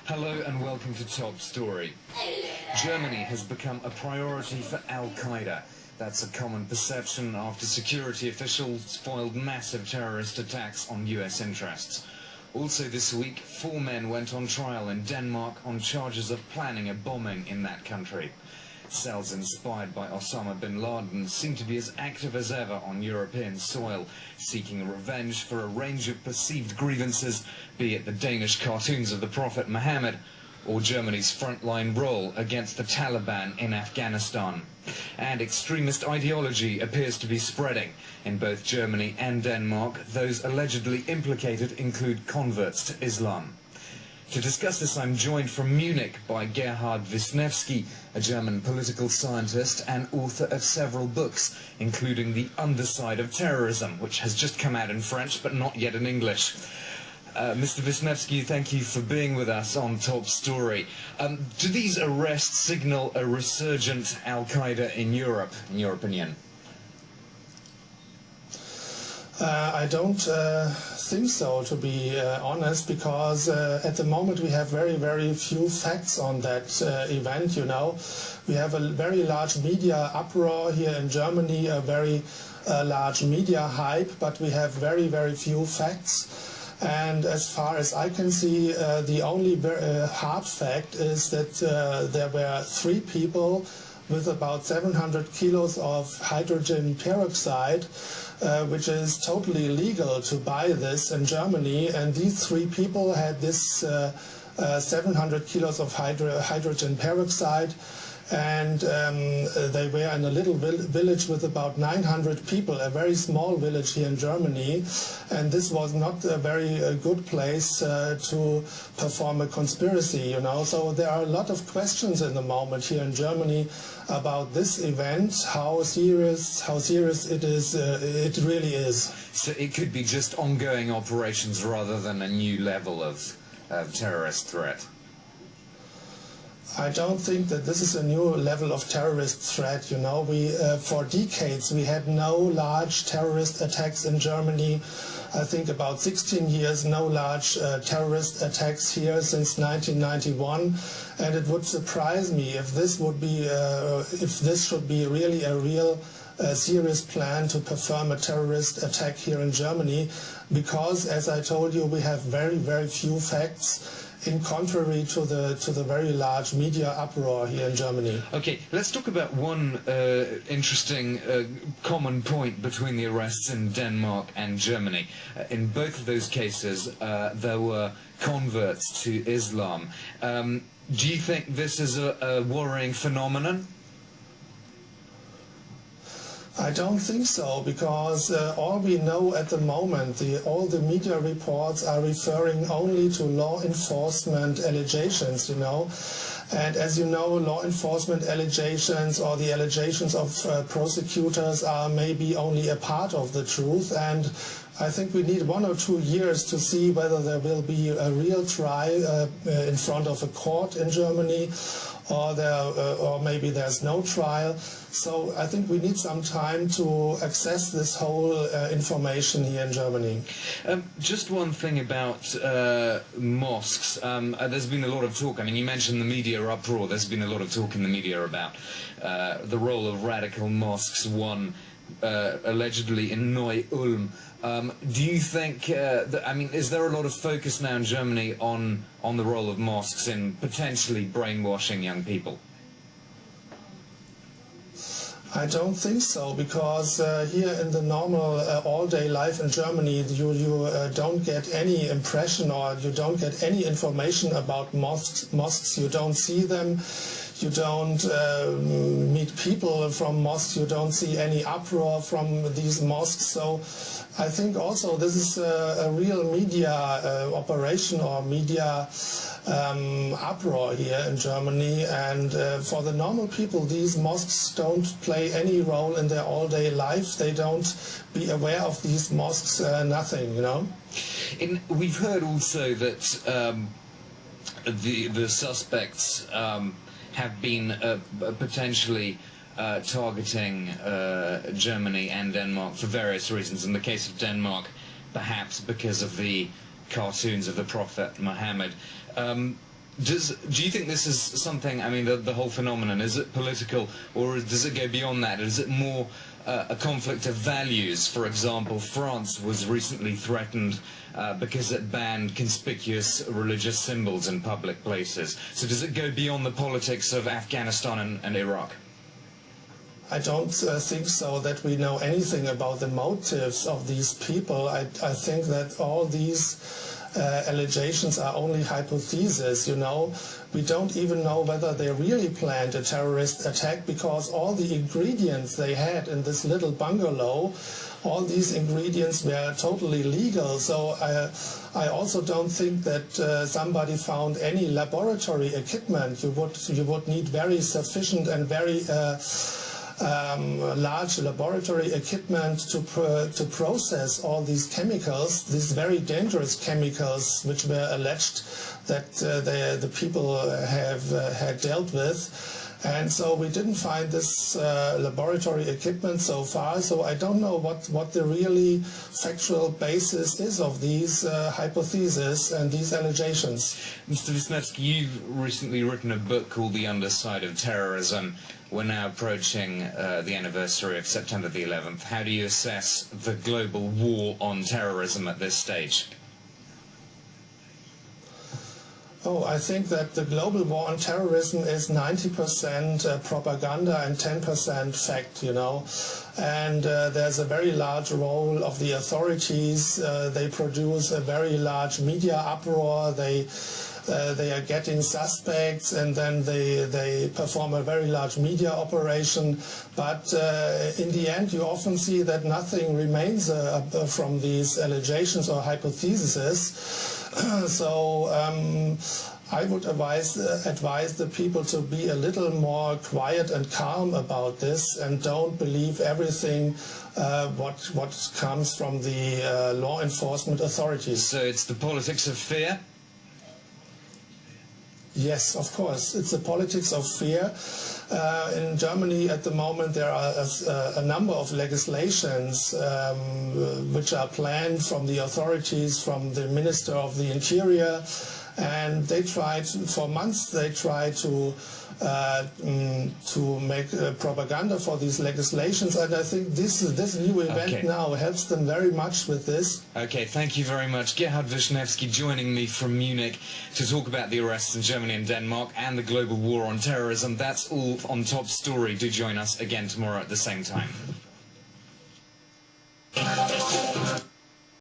Hello and welcome to Top Story. Germany has become a priority for al-Qaida. That's a common perception after security officials foiled massive terrorist attacks on US interests. Also this week, 4 men went on trial in Denmark on charges of planning a bombing in that country. Cells inspired by Osama bin Laden seem to be as active as ever on European soil, seeking revenge for a range of perceived grievances, be it the Danish cartoons of the Prophet Muhammad or Germany's frontline role against the Taliban in Afghanistan. And extremist ideology appears to be spreading. In both Germany and Denmark, those allegedly implicated include converts to Islam. To discuss this, I'm joined from Munich by Gerhard Wisnewski, a German political scientist and author of several books, including The Underside of Terrorism, which has just come out in French but not yet in English. Mr. Wisnewski, thank you for being with us on Top Story. Do these arrests signal a resurgent al-Qaida in Europe, in your opinion? I don't think so, to be honest, because at the moment we have very few facts on that event, you know. We have a very large media uproar here in Germany, a very large media hype, but we have very few facts. And as far as I can see, the only hard fact is that there were 3 people with about 700 kilos of hydrogen peroxide, which is totally illegal to buy this in Germany, and these 3 people had this 700 kilos of hydrogen peroxide, and they were in a little village with about 900 people, a very small village here in Germany, and this was not a very good place to perform a conspiracy, you know. So there are a lot of questions in the moment here in Germany about this event, how serious it is, it really is. So it could be just ongoing operations rather than a new level of terrorist threat? I don't think that this is a new level of terrorist threat, you know. For decades we had no large terrorist attacks in Germany. I think about 16 years, no large terrorist attacks here since 1991, and it would surprise me if this would be, if this should be really a real serious plan to perform a terrorist attack here in Germany, because, as I told you, we have very few facts, in contrary to the very large media uproar here in Germany. Okay, let's talk about one interesting common point between the arrests in Denmark and Germany. In both of those cases, there were converts to Islam. Do you think this is a worrying phenomenon? I don't think so, because all we know at the moment, all the media reports are referring only to law enforcement allegations, you know. And as you know, law enforcement allegations or the allegations of prosecutors are maybe only a part of the truth, and I think we need 1 or 2 years to see whether there will be a real trial in front of a court in Germany, or maybe there's no trial. So I think we need some time to access this whole information here in Germany. Just one thing about mosques. There's been a lot of talk. I mean, you mentioned the media uproar. There's been a lot of talk in the media about the role of radical mosques, one allegedly in Neu-Ulm. Do you think, I mean, is there a lot of focus now in Germany on the role of mosques in potentially brainwashing young people? I don't think so, because here in the normal all-day life in Germany, you don't get any impression, or you don't get any information about mosques. You don't see them. You don't meet people from mosques. You don't see any uproar from these mosques. So I think also this is a real media operation or media uproar here in Germany, and for the normal people, these mosques don't play any role in their all-day life. They don't be aware of these mosques, nothing, you know. We've heard also that the suspects have been potentially targeting Germany and Denmark for various reasons. In the case of Denmark, perhaps because of the cartoons of the Prophet Muhammad. Do you think this is something, I mean, the whole phenomenon, is it political, or does it go beyond that? Is it more a conflict of values? For example, France was recently threatened because it banned conspicuous religious symbols in public places. So does it go beyond the politics of Afghanistan and Iraq? I don't think so, that we know anything about the motives of these people. I think that all these allegations are only hypotheses, you know. We don't even know whether they really planned a terrorist attack, because all the ingredients they had in this little bungalow, all these ingredients were totally legal. So I also don't think that somebody found any laboratory equipment. You would need very sufficient and very large laboratory equipment to process all these chemicals, these very dangerous chemicals which were alleged that the people had dealt with. And so we didn't find this laboratory equipment so far, so I don't know what the really factual basis is of these hypotheses and these allegations. Mr. Wisnewski, you've recently written a book called The Underside of Terrorism. We're now approaching the anniversary of September the 11th. How do you assess the global war on terrorism at this stage? Oh, I think that the global war on terrorism is 90% propaganda and 10% fact, you know. And there's a very large role of the authorities. They produce a very large media uproar. They are getting suspects, and then they perform a very large media operation. But in the end, you often see that nothing remains from these allegations or hypotheses. So I would advise the people to be a little more quiet and calm about this, and don't believe everything what comes from the law enforcement authorities. So it's the politics of fear? Yes, of course. It's the politics of fear. In Germany at the moment there are a number of legislations which are planned from the authorities, from the Minister of the Interior, and they tried, for months they tried to make propaganda for these legislations, and I think this new event now helps them very much with this. Okay, thank you very much. Gerhard Wisnewski joining me from Munich to talk about the arrests in Germany and Denmark and the global war on terrorism. That's all on Top Story. Do join us again tomorrow at the same time.